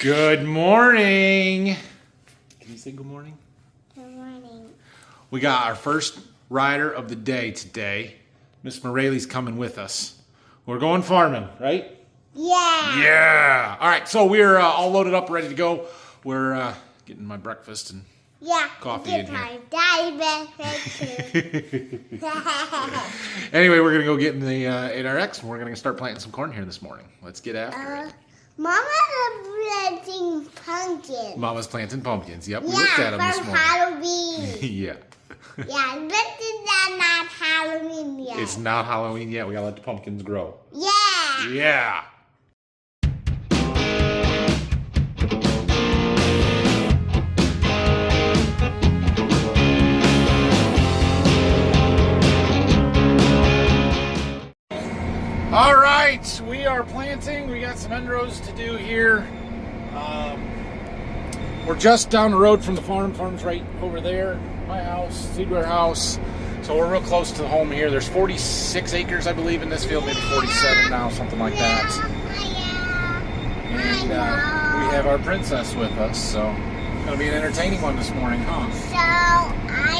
Good morning. Can you say good morning? Good morning. We got our first rider of the day today. Miss Morelli's coming with us. We're going farming, right? Yeah. Yeah. All right, so we're all loaded up, ready to go. We're getting my breakfast and coffee in here. My daddy breakfast too. Anyway, we're gonna go get in the 8RX and we're gonna start planting some corn here this morning. Let's get after it. Mama's planting pumpkins. Mama's planting pumpkins. Yep, we looked at them this morning. Halloween. Yeah. Yeah, but it's not Halloween yet. It's not Halloween yet. We gotta let the pumpkins grow. Yeah. Yeah. All right, we are planting. We got some end rows to do here. We're just down the road from the farm. Farm's right over there. My house, seed warehouse. So we're real close to the home here. There's 46 acres, I believe, in this field. Maybe 47 now, something like that. And we have our princess with us, so it's gonna be an entertaining one this morning, huh? So I'm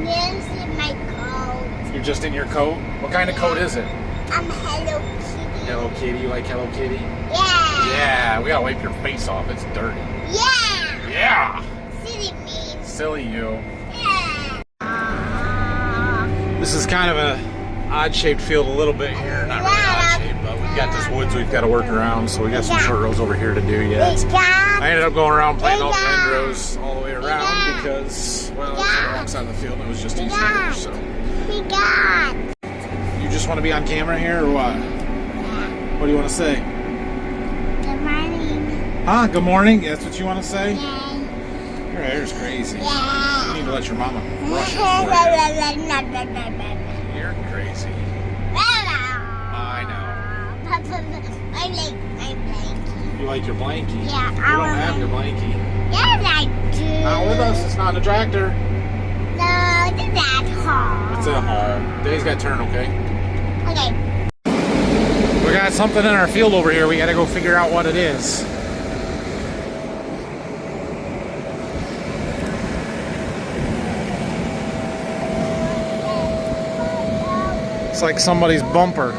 just in my coat. You're just in your coat? What kind of coat is it? I'm Hello Kitty. Hello Kitty. You like Hello Kitty? Yeah. Yeah, we gotta wipe your face off. It's dirty. Yeah. Yeah. Silly me. Silly you. Yeah. This is kind of an odd-shaped field a little bit here. Not really odd-shaped, but we've got this woods we've got to work around, so we got some short rows over here to do yet. I ended up going around planting all the end rows all the way around because, well, it's on the wrong side of the field and it was just easier, so. We got. You just want to be on camera here, or what? Yeah. What do you want to say? Good morning. Huh? Good morning? That's what you want to say? Yeah. Your hair's crazy. Yeah. You need to let your mama brush it for you. You're crazy. I know. I like my blankie. You like your blankie? Yeah, You I don't want have your blankie. Yes, I do. Not with us. It's not in a tractor. No, it's at home. It's at home. Day's got to turn, okay? Okay. We got something in our field over here. We got to go figure out what it is. It's like somebody's bumper.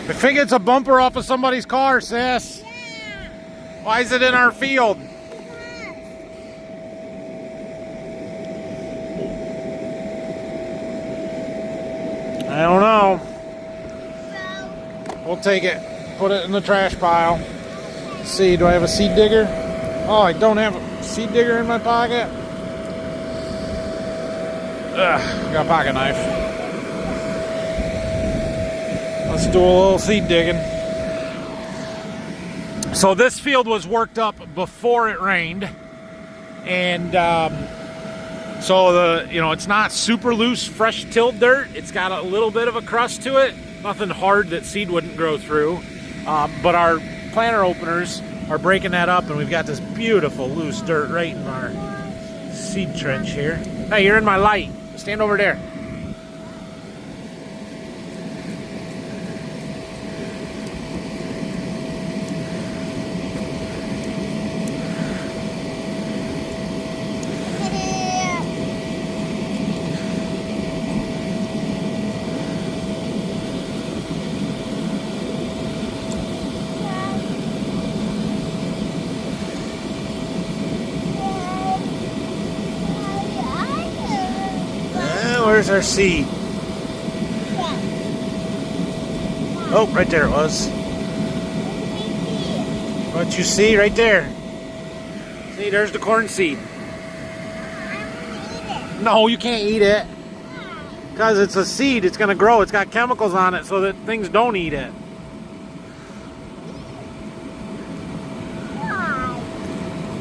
I think it's a bumper off of somebody's car, sis. Why is it in our field? I don't know. We'll take it, put it in the trash pile. Let's see, do I have a seed digger? Oh, I don't have a seed digger in my pocket. Ugh, got a pocket knife. Let's do a little seed digging. So this field was worked up before it rained, and so it's not super loose, fresh tilled dirt. It's got a little bit of a crust to it, nothing hard that seed wouldn't grow through. But our planter openers are breaking that up, and we've got this beautiful loose dirt right in our seed trench here. Hey, you're in my light. Stand over there. Where's our seed? Oh, right there it was. What you see right there? See, there's the corn seed. No, you can't eat it. Because it's a seed, it's going to grow. It's got chemicals on it so that things don't eat it.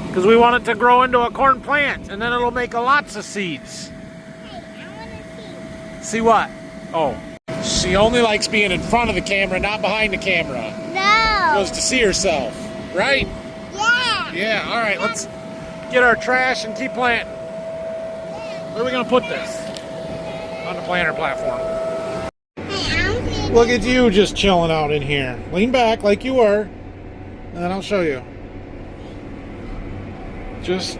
Because we want it to grow into a corn plant, and then it'll make lots of seeds. See what? Oh. She only likes being in front of the camera, not behind the camera. No. She goes to see herself, right? Yeah. Yeah, all right, let's get our trash and keep planting. Where are we going to put this? On the planter platform. Hey, I'm Look at you just chilling out in here. Lean back like you were, and then I'll show you. Just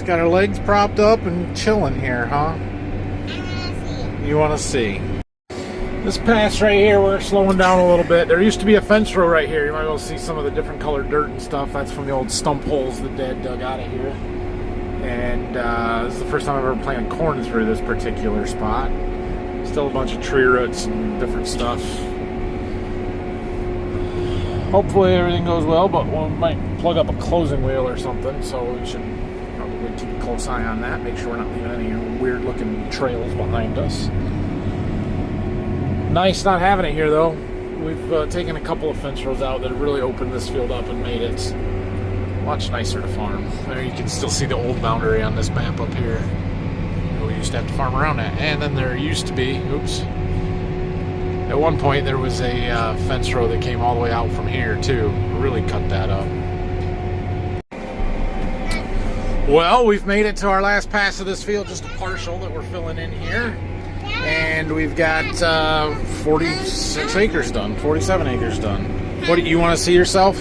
got her legs propped up and chilling here, huh? You want to see. This pass right here, we're slowing down a little bit. There used to be a fence row right here. You might be able to see some of the different colored dirt and stuff. That's from the old stump holes that Dad dug out of here. And this is the first time I've ever planted corn through this particular spot. Still a bunch of tree roots and different stuff. Hopefully everything goes well, but we might plug up a closing wheel or something, so we should probably keep a close eye on that. Make sure we're not leaving any weird looking trails behind us. Nice not having it here though. We've taken a couple of fence rows out that have really opened this field up and made it much nicer to farm. There you can still see the old boundary on this map up here. We used to have to farm around that. And then there used to be, oops, at one point there was a fence row that came all the way out from here too. Really cut that up. Well, we've made it to our last pass of this field, just a partial that we're filling in here. And we've got 46 acres done, 47 acres done. What do you want to see yourself?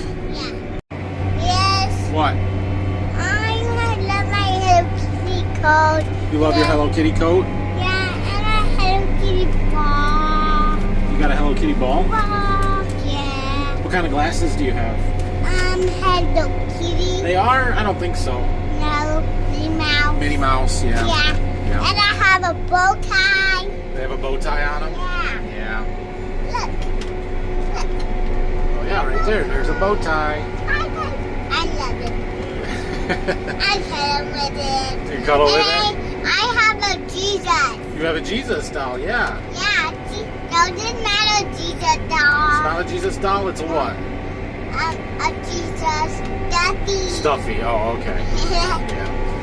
Yes. What? I love my Hello Kitty coat. You love your Hello Kitty coat? Yeah, and a Hello Kitty ball. You got a Hello Kitty ball? Yeah. What kind of glasses do you have? Hello Kitty. They are? I don't think so. No, Minnie Mouse. Minnie Mouse, yeah. Yeah. Yeah. And I have a bow tie. They have a bow tie on them? Yeah. Yeah. Look. Oh yeah, right there. There's a bow tie. I love it. I cuddle with it. You cuddle with And I have a Jesus. You have a Jesus doll, yeah. Yeah, no, this is not a Jesus It's doll. not a Jesus doll, it's a what? A Jesus stuffy. Stuffy, oh, okay. Yeah.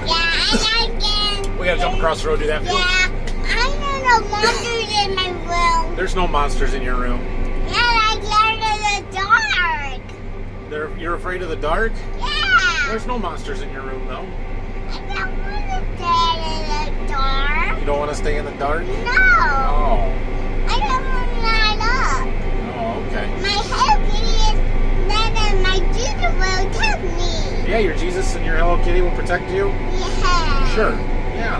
Yeah, I like it. We gotta jump across the road, do that. Yeah, I know the monsters in my room. There's no monsters in your room. Yeah, I learned in the dark. You're afraid of the dark? Yeah. There's no monsters in your room, though. I don't want to stay in the dark. You don't want to stay in the dark? No. Oh. I don't want to light up. Oh, okay. My Hello Kitty is then my Jesus will protect me. Yeah, your Jesus and your Hello Kitty will protect you? Yeah. Sure. Yeah.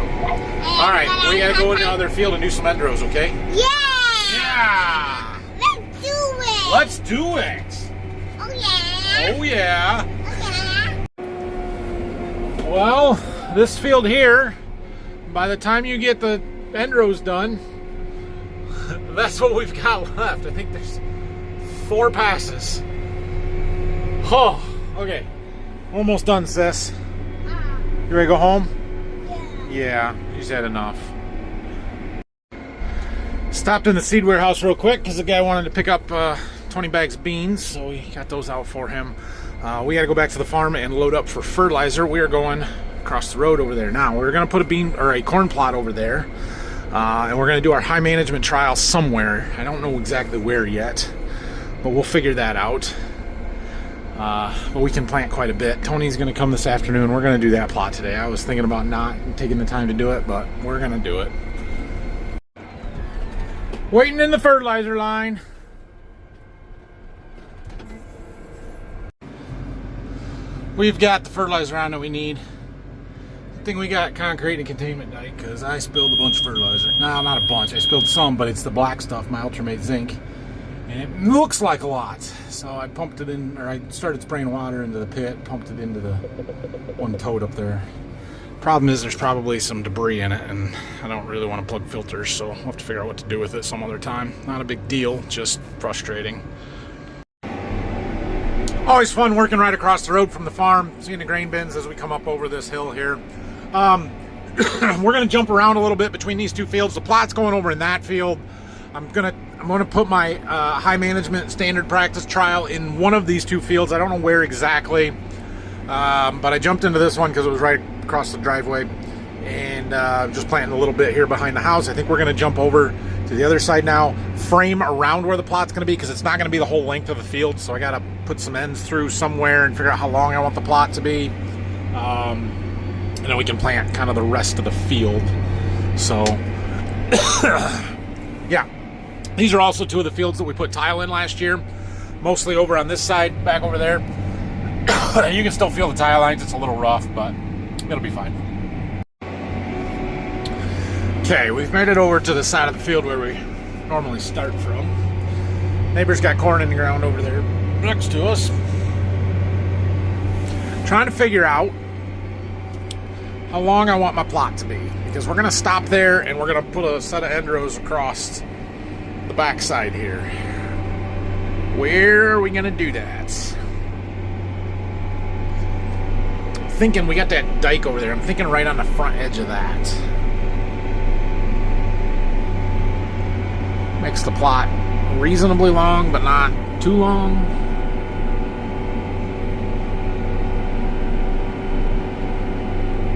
All right, we gotta go into the other field and do some endrows, okay? Yeah. Yeah. Let's do it. Let's do it. Oh yeah. Oh yeah. Oh yeah. Well, this field here, by the time you get the endrows done, that's what we've got left. I think there's 4 passes. Oh, okay. Almost done, sis. You ready to go home? Yeah, he's had enough. Stopped in the seed warehouse real quick because the guy wanted to pick up 20 bags of beans, so we got those out for him. We got to go back to the farm and load up for fertilizer. We are going across the road over there now. We're going to put a corn plot over there, and we're going to do our high management trial somewhere. I don't know exactly where yet, but we'll figure that out. But we can plant quite a bit. Tony's going to come this afternoon. We're going to do that plot today. I was thinking about not taking the time to do it, but we're going to do it. Waiting in the fertilizer line. We've got the fertilizer on that we need. I think we got concrete and containment dike because I spilled a bunch of fertilizer. No, not a bunch. I spilled some, but it's the black stuff, my Ultramate Zinc. And it looks like a lot. So I pumped it in, or I started spraying water into the pit, pumped it into the one tote up there. Problem is there's probably some debris in it, and I don't really want to plug filters, so we'll have to figure out what to do with it some other time. Not a big deal, just frustrating. Always fun working right across the road from the farm, seeing the grain bins as we come up over this hill here. We're going to jump around a little bit between these 2 fields. The plot's going over in that field. I'm gonna put my high management standard practice trial in one of these 2 fields. I don't know where exactly, but I jumped into this one because it was right across the driveway, and just planting a little bit here behind the house. I think we're gonna jump over to the other side now, frame around where the plot's gonna be, because it's not gonna be the whole length of the field, so I gotta put some ends through somewhere and figure out how long I want the plot to be, and then we can plant kind of the rest of the field. So yeah, These are also two of the fields that we put tile in last year, mostly over on this side, back over there. You can still feel the tile lines. It's a little rough, but it'll be fine. Okay, we've made it over to the side of the field where we normally start from. Neighbor's got corn in the ground over there next to us. Trying to figure out how long I want my plot to be, because we're going to stop there and we're going to put a set of end rows across the backside here. Where are we going to do that? I'm thinking we got that dike over there. I'm thinking right on the front edge of that. Makes the plot reasonably long, but not too long.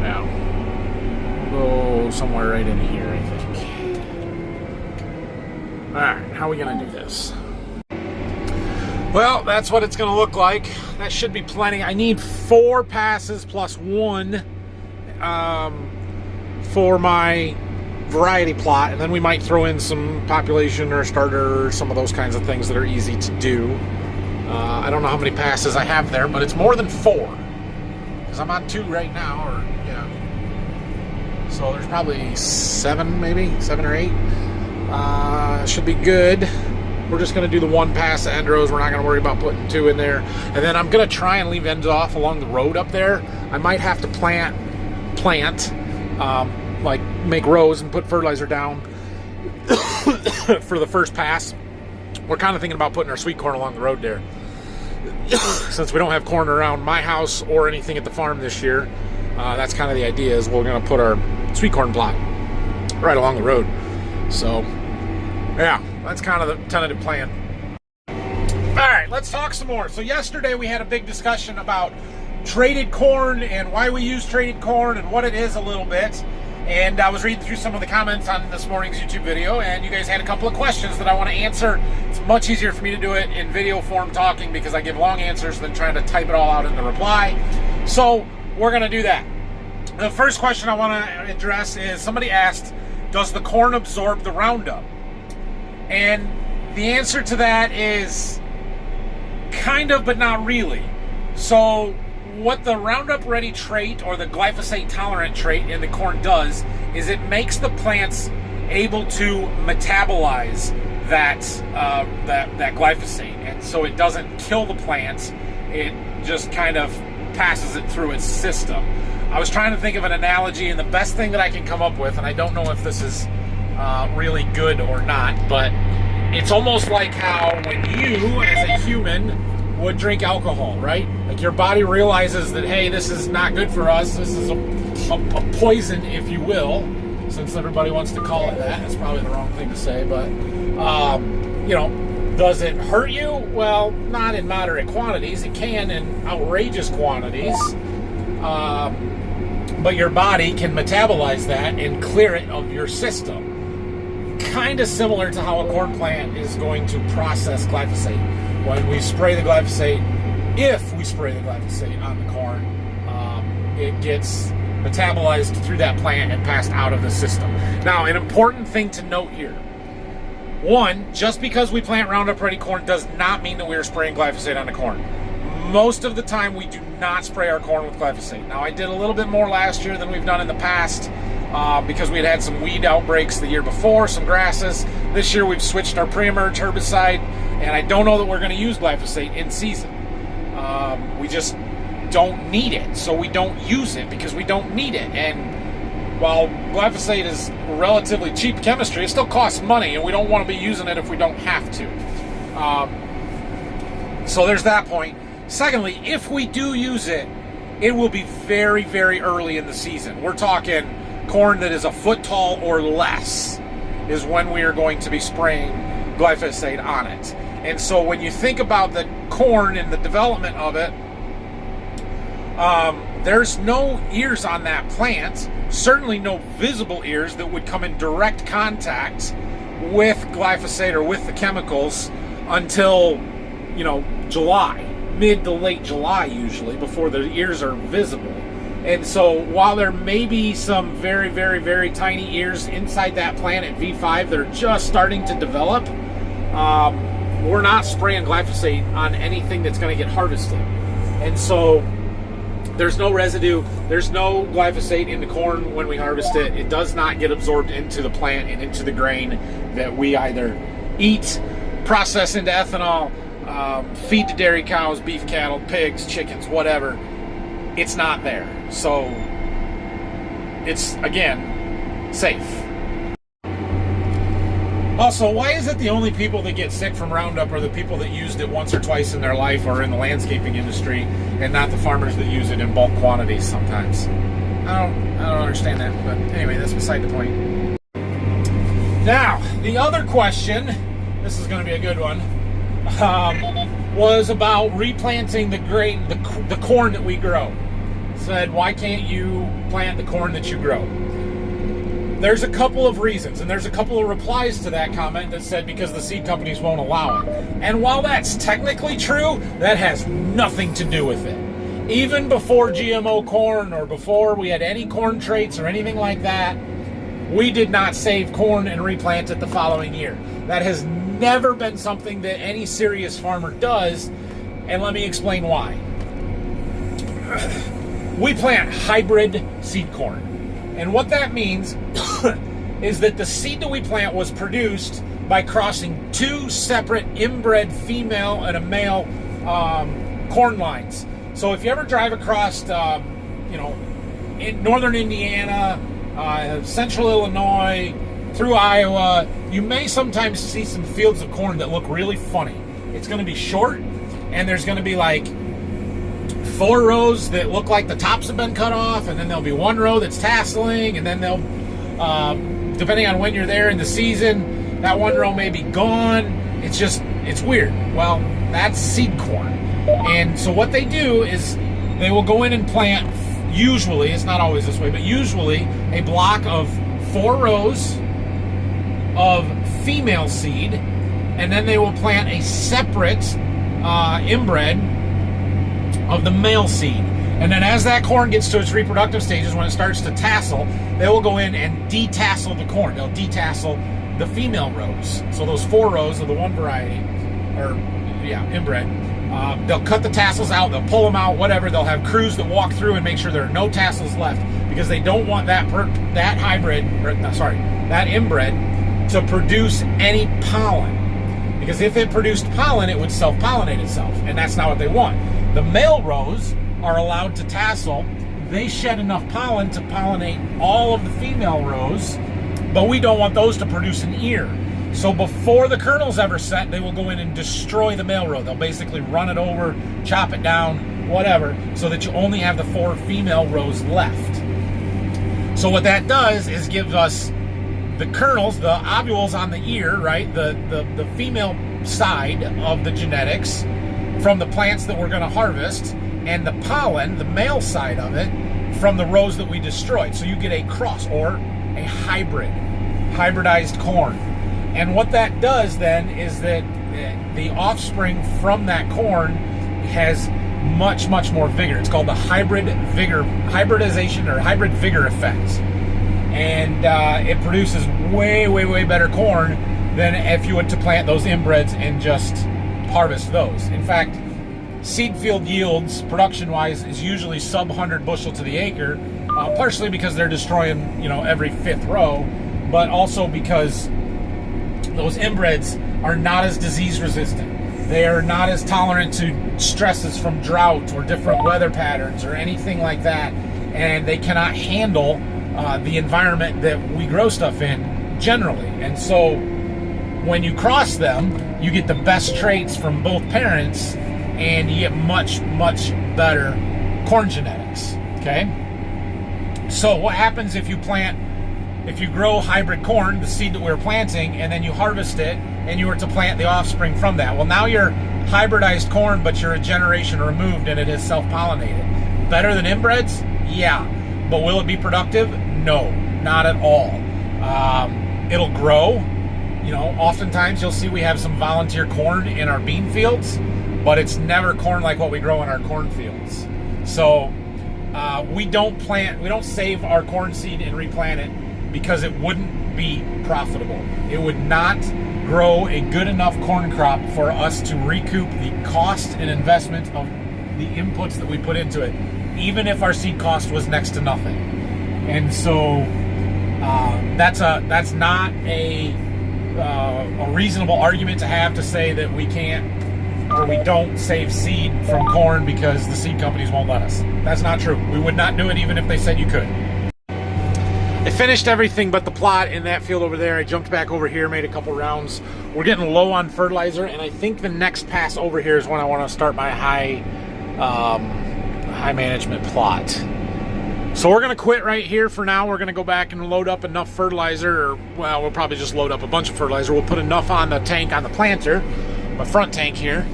Now, we'll go somewhere right in here, I think. Alright, how are we going to do this? Well, that's what it's going to look like. That should be plenty. I need 4 passes plus 1 for my variety plot, and then we might throw in some population or starter or some of those kinds of things that are easy to do. I don't know how many passes I have there, but it's more than 4, because I'm on 2 right now, or yeah. So there's probably 7, maybe 7 or 8. Should be good. We're just going to do the 1 pass of end rows. We're not going to worry about putting 2 in there. And then I'm going to try and leave ends off along the road up there. I might have to plant, like make rows and put fertilizer down for the first pass. We're kind of thinking about putting our sweet corn along the road there. Since we don't have corn around my house or anything at the farm this year, that's kind of the idea, is we're going to put our sweet corn plot right along the road. So, yeah, that's kind of the tentative plan. All right, let's talk some more. So yesterday we had a big discussion about traded corn and why we use traded corn and what it is a little bit. And I was reading through some of the comments on this morning's YouTube video, and you guys had a couple of questions that I want to answer. It's much easier for me to do it in video form talking, because I give long answers than trying to type it all out in the reply. So we're going to do that. The first question I want to address is, somebody asked, does the corn absorb the Roundup? And the answer to that is kind of, but not really. So what the Roundup Ready trait, or the glyphosate tolerant trait in the corn does, is it makes the plants able to metabolize that glyphosate, and so it doesn't kill the plants. It just kind of passes it through its system. I was trying to think of an analogy, and the best thing that I can come up with, and I don't know if this is really good or not, but it's almost like how when you, as a human, would drink alcohol, right? Like your body realizes that, hey, this is not good for us. This is a poison, if you will, since everybody wants to call it that. That's probably the wrong thing to say, but, you know, does it hurt you? Well, not in moderate quantities. It can in outrageous quantities. But your body can metabolize that and clear it of your system. Kind of similar to how a corn plant is going to process glyphosate. When we spray the glyphosate, if we spray the glyphosate on the corn, it gets metabolized through that plant and passed out of the system. Now, an important thing to note here. One, just because we plant Roundup Ready corn does not mean that we are spraying glyphosate on the corn. Most of the time, we do not spray our corn with glyphosate. Now, I did a little bit more last year than we've done in the past, because we had some weed outbreaks the year before, some grasses. This year, we've switched our pre-emerge herbicide, and I don't know that we're going to use glyphosate in season. We just don't need it, so we don't use it because we don't need it. And while glyphosate is relatively cheap chemistry, it still costs money, and we don't want to be using it if we don't have to. So there's that point. Secondly, if we do use it, it will be very, very early in the season. We're talking corn that is a foot tall or less is when we are going to be spraying glyphosate on it. And so when you think about the corn and the development of it, there's no ears on that plant, certainly no visible ears that would come in direct contact with glyphosate or with the chemicals until, you know, July, mid to late July usually, before the ears are visible. And so while there may be some very, very, very tiny ears inside that plant at V5 that are just starting to develop, we're not spraying glyphosate on anything that's going to get harvested. And so there's no residue, there's no glyphosate in the corn when we harvest it. It does not get absorbed into the plant and into the grain that we either eat, process into ethanol, feed to dairy cows, beef cattle, pigs, chickens, whatever. It's not there. So it's, again, safe. Also, why is it the only people that get sick from Roundup are the people that used it once or twice in their life or in the landscaping industry, and not the farmers that use it in bulk quantities sometimes? I don't understand that, but anyway, that's beside the point. Now, the other question, this is going to be a good one, was about replanting the grain, the corn that we grow. Said, why can't you plant the corn that you grow? There's a couple of reasons, and there's a couple of replies to that comment that said because the seed companies won't allow it. And while that's technically true, that has nothing to do with it. Even before GMO corn or before we had any corn traits or anything like that, we did not save corn and replant it the following year. That has never been something that any serious farmer does, and let me explain why. We plant hybrid seed corn. And what that means is that the seed that we plant was produced by crossing two separate inbred female and a male corn lines. So if you ever drive across, in northern Indiana, central Illinois, through Iowa, you may sometimes see some fields of corn that look really funny. It's going to be short, and there's going to be like 4 rows that look like the tops have been cut off, and then there'll be 1 row that's tasseling, and then they'll, depending on when you're there in the season, that 1 row may be gone. It's weird. Well, that's seed corn. And so what they do is they will go in and plant, usually, it's not always this way, but usually a block of 4 rows of female seed, and then they will plant a separate inbred of the male seed. And then as that corn gets to its reproductive stages, when it starts to tassel, they will go in and detassel the corn. They'll detassel the female rows. So those 4 rows of the one variety, inbred, they'll cut the tassels out, they'll pull them out, whatever. They'll have crews that walk through and make sure there are no tassels left, because they don't want that inbred to produce any pollen. Because if it produced pollen, it would self-pollinate itself, and that's not what they want. The male rows are allowed to tassel. They shed enough pollen to pollinate all of the female rows, but we don't want those to produce an ear. So before the kernel's ever set, they will go in and destroy the male row. They'll basically run it over, chop it down, whatever, so that you only have the 4 female rows left. So what that does is give us the kernels, the ovules on the ear, right? The female side of the genetics from the plants that we're going to harvest, and the pollen, the male side of it, from the rows that we destroyed. So you get a cross, or a hybridized corn. And what that does then is that the offspring from that corn has much, much more vigor. It's called the hybridization or hybrid vigor effect. And it produces way, way, way better corn than if you were to plant those inbreds and just harvest those. In fact, seed field yields, production-wise, is usually sub 100 bushel to the acre, partially because they're destroying, every 5th row, but also because those inbreds are not as disease resistant. They are not as tolerant to stresses from drought or different weather patterns or anything like that, and they cannot handle the environment that we grow stuff in generally. And so when you cross them, you get the best traits from both parents, and you get much, much better corn genetics, okay? So what happens if you grow hybrid corn, the seed that we're planting, and then you harvest it, and you were to plant the offspring from that? Well, now you're hybridized corn, but you're a generation removed, and it is self-pollinated. Better than inbreds? Yeah. But will it be productive? No, not at all. It'll grow. Oftentimes you'll see we have some volunteer corn in our bean fields, but it's never corn like what we grow in our corn fields. So we don't save our corn seed and replant it because it wouldn't be profitable. It would not grow a good enough corn crop for us to recoup the cost and investment of the inputs that we put into it, even if our seed cost was next to nothing. And so that's not a reasonable argument to have to say that we can't or we don't save seed from corn because the seed companies won't let us. That's not true. We would not do it even if they said you could. I finished everything but the plot in that field over there. I jumped back over here, made a couple rounds. We're getting low on fertilizer, and I think the next pass over here is when I want to start my high management plot. So we're going to quit right here for now. We're going to go back and load up enough fertilizer, or well, we'll probably just load up a bunch of fertilizer. We'll put enough on the tank on the planter, my front tank here,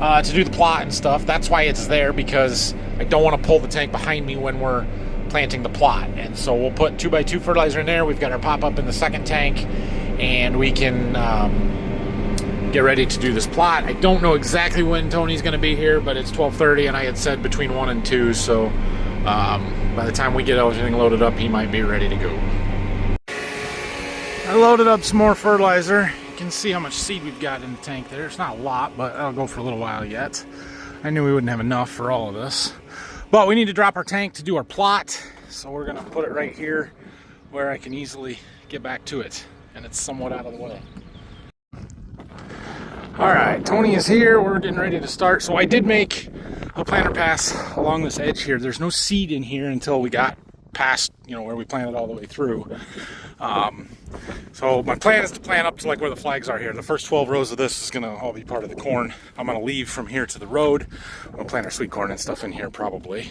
to do the plot and stuff. That's why it's there, because I don't want to pull the tank behind me when we're planting the plot. And so we'll put 2x2 fertilizer in there. We've got our pop-up in the second tank, and we can get ready to do this plot. I don't know exactly when Tony's going to be here, but it's 12:30, and I had said between 1 and 2, so by the time we get everything loaded up, he might be ready to go. I loaded up some more fertilizer. You can see how much seed we've got in the tank there. It's not a lot, but that'll go for a little while yet. I knew we wouldn't have enough for all of this. But we need to drop our tank to do our plot, so we're going to put it right here where I can easily get back to it, and it's somewhat out of the way. Alright, Tony is here. We're getting ready to start. So I did make a planter pass along this edge here. There's no seed in here until we got past, where we planted all the way through. So my plan is to plant up to like where the flags are here. The first 12 rows of this is going to all be part of the corn. I'm going to leave from here to the road. We'll plant our sweet corn and stuff in here probably.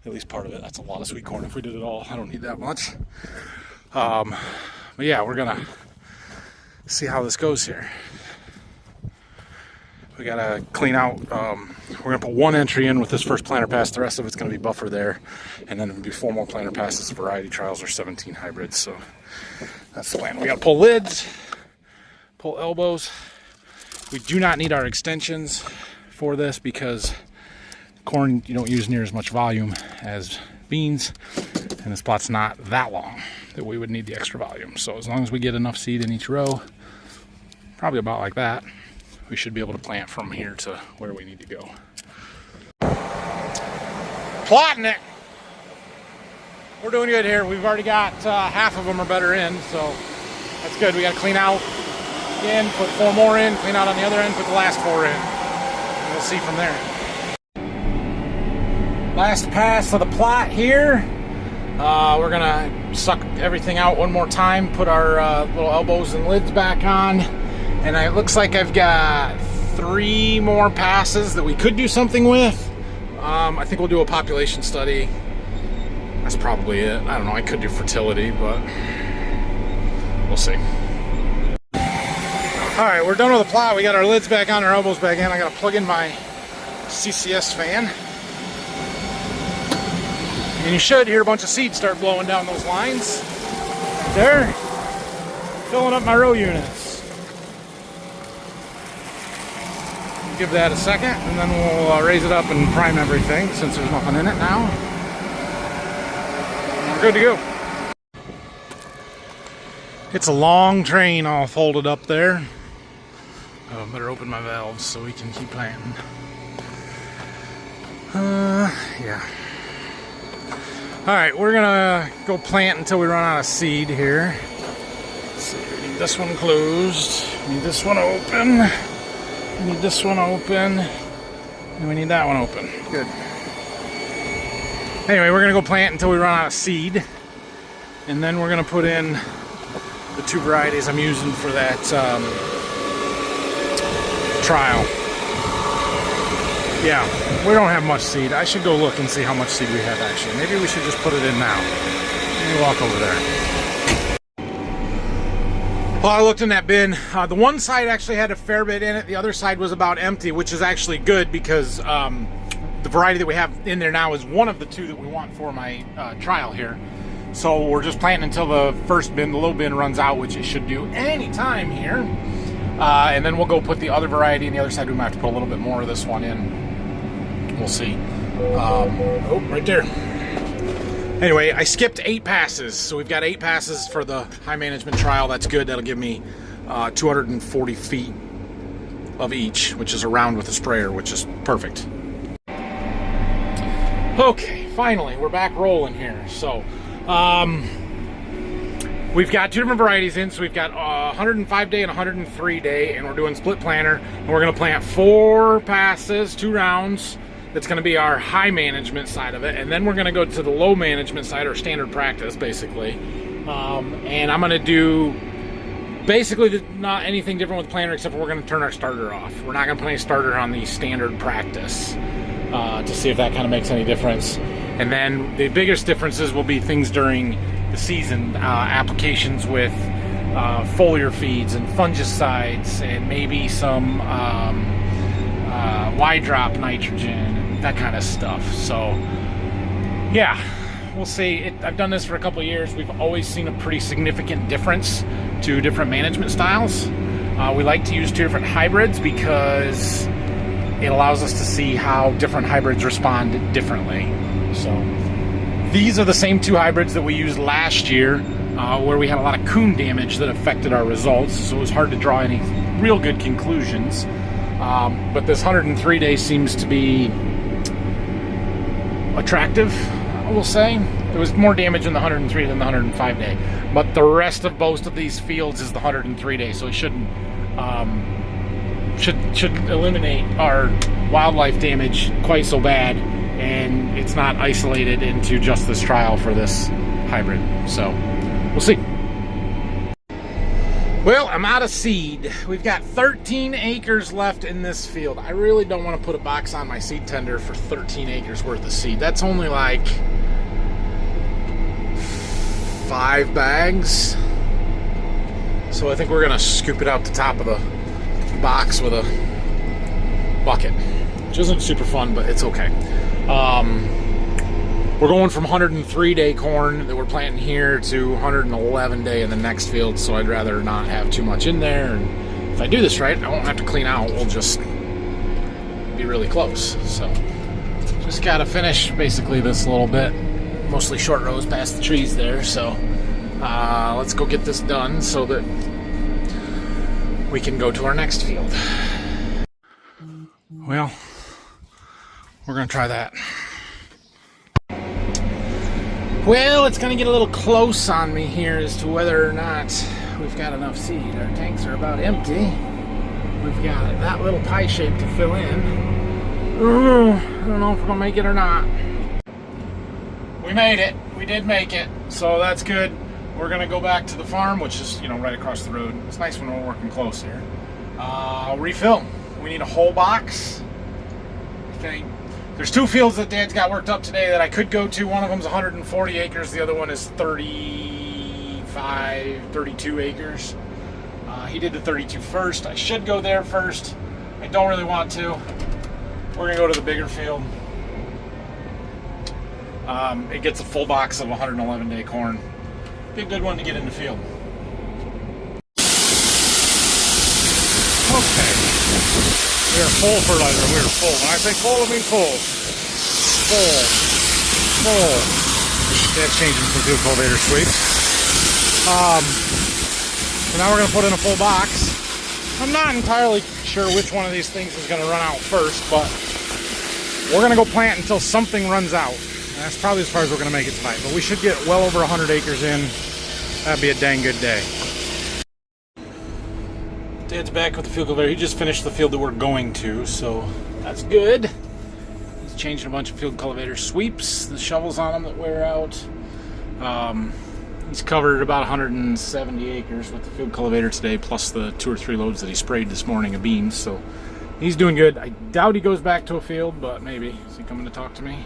At least part of it. That's a lot of sweet corn if we did it all. I don't need that much. But yeah, we're going to see how this goes here. We gotta clean out, we're gonna put one entry in with this first planter pass. The rest of it's gonna be buffer there. And then there'll be 4 more planter passes, variety trials, or 17 hybrids. So that's the plan. We gotta pull lids, pull elbows. We do not need our extensions for this because corn, you don't use near as much volume as beans. And this plot's not that long that we would need the extra volume. So as long as we get enough seed in each row, probably about like that, we should be able to plant from here to where we need to go. Plotting it. We're doing good here. We've already got half of them or better in, so that's good. We got to clean out again, put 4 more in, clean out on the other end, put the last 4 in. And we'll see from there. Last pass of the plot here. We're gonna suck everything out one more time, put our little elbows and lids back on. And it looks like I've got 3 more passes that we could do something with. I think we'll do a population study. That's probably it. I don't know, I could do fertility, but we'll see. Alright, we're done with the plot. We got our lids back on, our elbows back in. I gotta plug in my CCS fan. And you should hear a bunch of seed start blowing down those lines. Right there. Filling up my row units. Give that a second, and then we'll raise it up and prime everything since there's nothing in it now. And we're good to go. It's a long train all folded up there. Oh, better open my valves so we can keep planting. Yeah. Alright, we're gonna go plant until we run out of seed here. Let's see, we need this one closed. We need this one open. We need this one open, and we need that one open. Good. Anyway, we're gonna go plant until we run out of seed, and then we're gonna put in the 2 varieties I'm using for that trial. Yeah, we don't have much seed. I should go look and see how much seed we have actually. Maybe we should just put it in now. Let me walk over there. Well, I looked in that bin. The one side actually had a fair bit in it. The other side was about empty, which is actually good because the variety that we have in there now is one of the 2 that we want for my trial here. So we're just planting until the first bin, the low bin, runs out, which it should do any time here. And then we'll go put the other variety on the other side. We might have to put a little bit more of this one in. We'll see. Oh, right there. Anyway, I skipped 8 passes, so we've got 8 passes for the high management trial. That's good. That'll give me 240 feet of each, which is around with a sprayer, which is perfect. Okay, finally, we're back rolling here. So, we've got 2 different varieties in. So we've got 105 day and 103 day, and we're doing split planter. And we're going to plant 4 passes, 2 rounds. That's going to be our high management side of it, and then we're going to go to the low management side, or standard practice, basically. And I'm going to do basically not anything different with planter, except for we're going to turn our starter off. We're not going to put any starter on the standard practice to see if that kind of makes any difference. And then the biggest differences will be things during the season, applications with foliar feeds and fungicides, and maybe some wide drop nitrogen and that kind of stuff. So yeah, we'll see. I've done this for a couple of years. We've always seen a pretty significant difference to different management styles. We like to use 2 different hybrids because it allows us to see how different hybrids respond differently. So these are the same 2 hybrids that we used last year, where we had a lot of coon damage that affected our results, so it was hard to draw any real good conclusions. But this 103 day seems to be attractive, I will say. There was more damage in the 103 than the 105 day, but the rest of most of these fields is the 103 day, so it shouldn't should eliminate our wildlife damage quite so bad, and it's not isolated into just this trial for this hybrid. So we'll see. Well, I'm out of seed. We've got 13 acres left in this field. I really don't want to put a box on my seed tender for 13 acres worth of seed. That's only like 5 bags. So I think we're gonna scoop it out the top of the box with a bucket, which isn't super fun, but it's okay. We're going from 103 day corn that we're planting here to 111 day in the next field, so I'd rather not have too much in there. And if I do this right, I won't have to clean out. We'll just be really close. So just got to finish basically this little bit, mostly short rows past the trees there. So let's go get this done so that we can go to our next field. Well, we're going to try that. Well, it's going to get a little close on me here as to whether or not we've got enough seed. Our tanks are about empty. We've got that little pie shape to fill in. Ooh, I don't know if we're going to make it or not. We made it. We did make it. So that's good. We're going to go back to the farm, which is, right across the road. It's nice when we're working close here. Refill. We need a whole box. Okay. There's 2 fields that Dad's got worked up today that I could go to. One of them's 140 acres. The other one is 32 acres. He did the 32 first. I should go there first. I don't really want to. We're going to go to the bigger field. It gets a full box of 111 day corn. Be a good one to get in the field. Okay. We are full fertilizer. We are full. When I say full, I mean full. Full. That's changing some field cultivator sweeps. So now we're going to put in a full box. I'm not entirely sure which one of these things is going to run out first, but we're going to go plant until something runs out. And that's probably as far as we're going to make it tonight. But we should get well over 100 acres in. That'd be a dang good day. Dad's back with the field cultivator. He just finished the field that we're going to, so that's good. He's changing a bunch of field cultivator sweeps, the shovels on them that wear out. He's covered about 170 acres with the field cultivator today, plus the 2 or 3 loads that he sprayed this morning of beans, so he's doing good. I doubt he goes back to a field, but maybe. Is he coming to talk to me?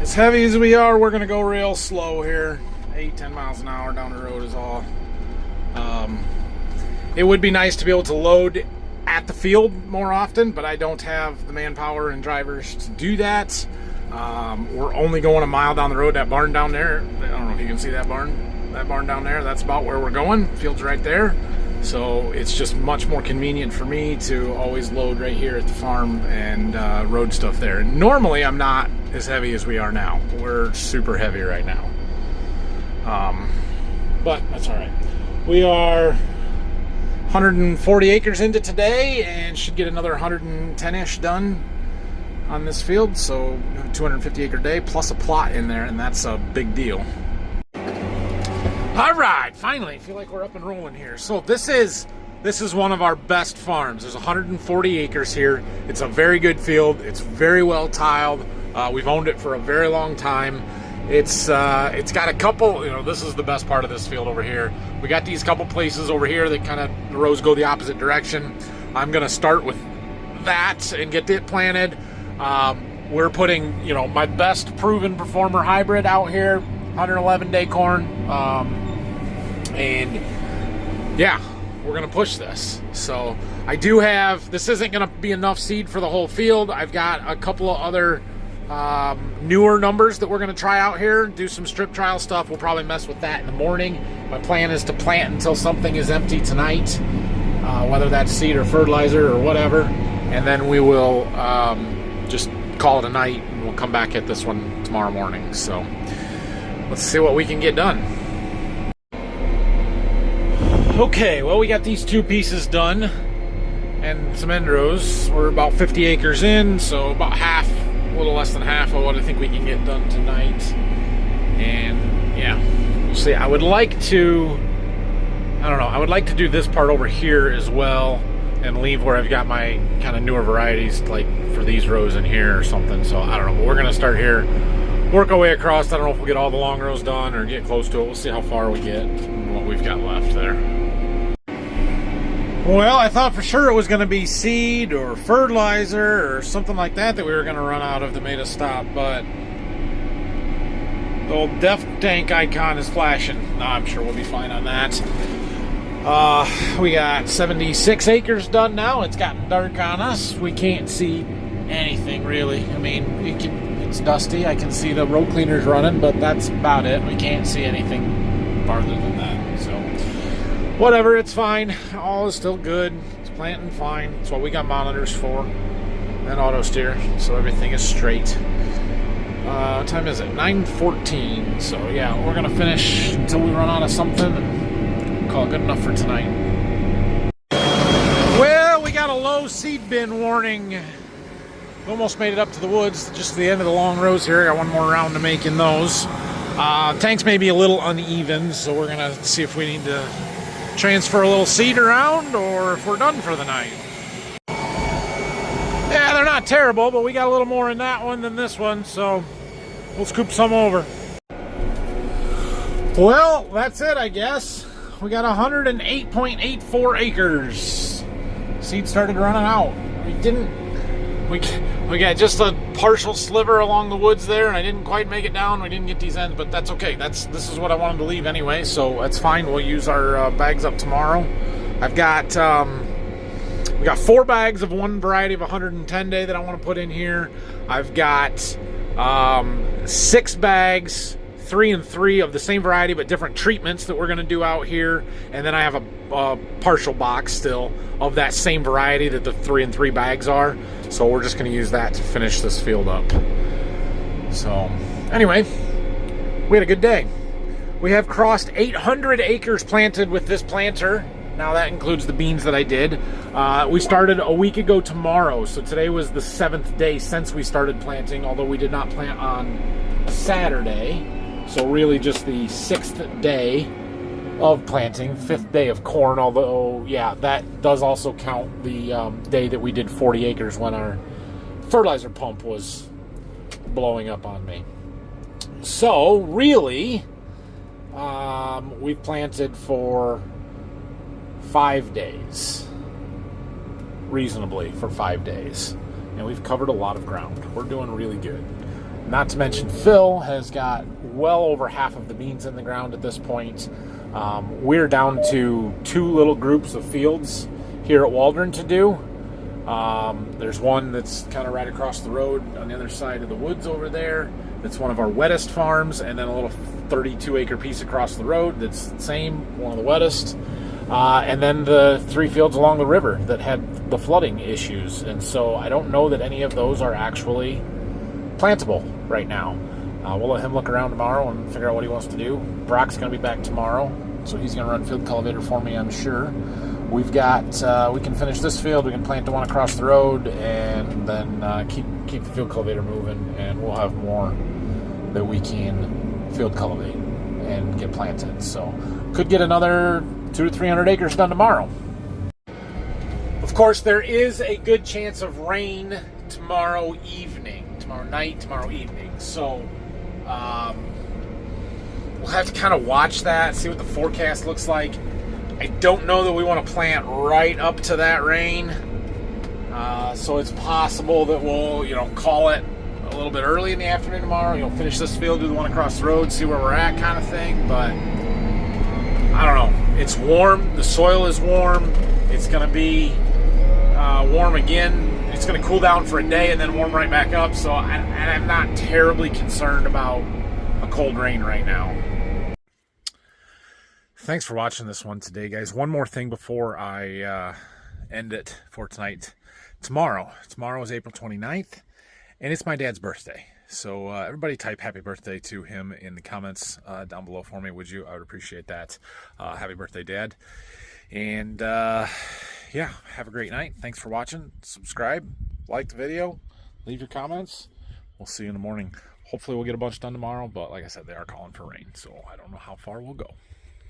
As heavy as we are, we're going to go real slow here. 8-10 miles an hour down the road is all. It would be nice to be able to load at the field more often, but I don't have the manpower and drivers to do that. We're only going a mile down the road. That barn down there, I don't know if you can see that barn. That barn down there, that's about where we're going. Field's right there. So it's just much more convenient for me to always load right here at the farm and road stuff there. Normally I'm not as heavy as we are now. We're super heavy right now. But that's all right. We are 140 acres into today and should get another 110-ish done on this field. So 250 acre day plus a plot in there, and that's a big deal. All right, finally, I feel like we're up and rolling here. So this is one of our best farms. There's 140 acres here. It's a very good field. It's very well tiled. We've owned it for a very long time. It's got a couple, this is the best part of this field over here. We got these couple places over here that kind of, the rows go the opposite direction. I'm gonna start with that and get it planted. We're putting, my best proven performer hybrid out here, 111 day corn. And yeah, we're gonna push this. So I do have, this isn't gonna be enough seed for the whole field. I've got a couple of other newer numbers that we're going to try out here, do some strip trial stuff. We'll probably mess with that in the morning. My plan is to plant until something is empty tonight, whether that's seed or fertilizer or whatever, and then we will just call it a night, and we'll come back at this one tomorrow morning. So let's see what we can get done. Okay, well, we got these two pieces done and some end rows. We're about 50 acres in, so about half, a little less than half of what I think we can get done tonight. And yeah, we'll see. I would like to do this part over here as well and leave where I've got my kind of newer varieties, like for these rows in here or something. So I don't know, but we're gonna start here, work our way across. I don't know if we'll get all the long rows done or get close to it. We'll see how far we get and what we've got left there. Well, I thought for sure it was going to be seed or fertilizer or something like that we were going to run out of that made us stop, but the old def tank icon is flashing. No, I'm sure we'll be fine on that. We got 76 acres done now. It's gotten dark on us. We can't see anything really. I mean, it's dusty. I can see the road cleaners running, but that's about it. We can't see anything farther than that. So whatever, it's fine. All is still good. It's planting fine. That's what we got monitors for. And auto steer, so everything is straight. What time is it? 9:14. So yeah, we're gonna finish until we run out of something and call it good enough for tonight. Well, we got a low seed bin warning. We almost made it up to the woods, just the end of the long rows here. I got one more round to make in those. Tanks may be a little uneven, so we're gonna see if we need to transfer a little seed around or if we're done for the night. Yeah, they're not terrible, but we got a little more in that one than this one, so we'll scoop some over. Well, that's it, I guess. We got 108.84 acres. Seed started running out. We got just a partial sliver along the woods there, and I didn't quite make it down. We didn't get these ends, but that's okay. This is what I wanted to leave anyway, so that's fine. We'll use our bags up tomorrow. I've got we got 4 bags of one variety of 110 day that I want to put in here. I've got 6 bags, 3 and 3 of the same variety but different treatments that we're going to do out here, and then I have a partial box still of that same variety that the 3 and 3 bags are. So we're just going to use that to finish this field up. So anyway, we had a good day. We have crossed 800 acres planted with this planter. Now that includes the beans that I did. We started a week ago tomorrow, so today was the 7th day since we started planting, although we did not plant on Saturday. So really just the 6th day of planting, 5th day of corn, although yeah, that does also count the day that we did 40 acres when our fertilizer pump was blowing up on me. So really, we've planted for 5 days, reasonably for 5 days, and we've covered a lot of ground. We're doing really good. Not to mention Phil has got well over half of the beans in the ground at this point. We're down to 2 little groups of fields here at Waldron to do. There's one that's kind of right across the road on the other side of the woods over there. That's one of our wettest farms, and then a little 32 acre piece across the road that's the same, one of the wettest. And then the 3 fields along the river that had the flooding issues. And so I don't know that any of those are actually plantable right now. We'll let him look around tomorrow and figure out what he wants to do. Brock's going to be back tomorrow. So he's going to run field cultivator for me, I'm sure. We've got, we can finish this field, we can plant the one across the road, and then keep the field cultivator moving, and we'll have more that we can field cultivate and get planted. So could get another 200 to 300 acres done tomorrow. Of course, there is a good chance of rain tomorrow evening, tomorrow night, tomorrow evening. So we'll have to kind of watch that, see what the forecast looks like. I don't know that we want to plant right up to that rain. So it's possible that we'll, call it a little bit early in the afternoon tomorrow. Finish this field, do the one across the road, see where we're at kind of thing. But I don't know. It's warm. The soil is warm. It's going to be warm again. It's going to cool down for a day and then warm right back up. So I'm not terribly concerned about a cold rain right now. Thanks for watching this one today, guys. One more thing before I end it for tonight. Tomorrow is April 29th, and it's my dad's birthday. So everybody type happy birthday to him in the comments down below for me, would you? I would appreciate that. Happy birthday, Dad. And yeah, have a great night. Thanks for watching. Subscribe, like the video, leave your comments. We'll see you in the morning. Hopefully we'll get a bunch done tomorrow, but like I said, they are calling for rain, so I don't know how far we'll go.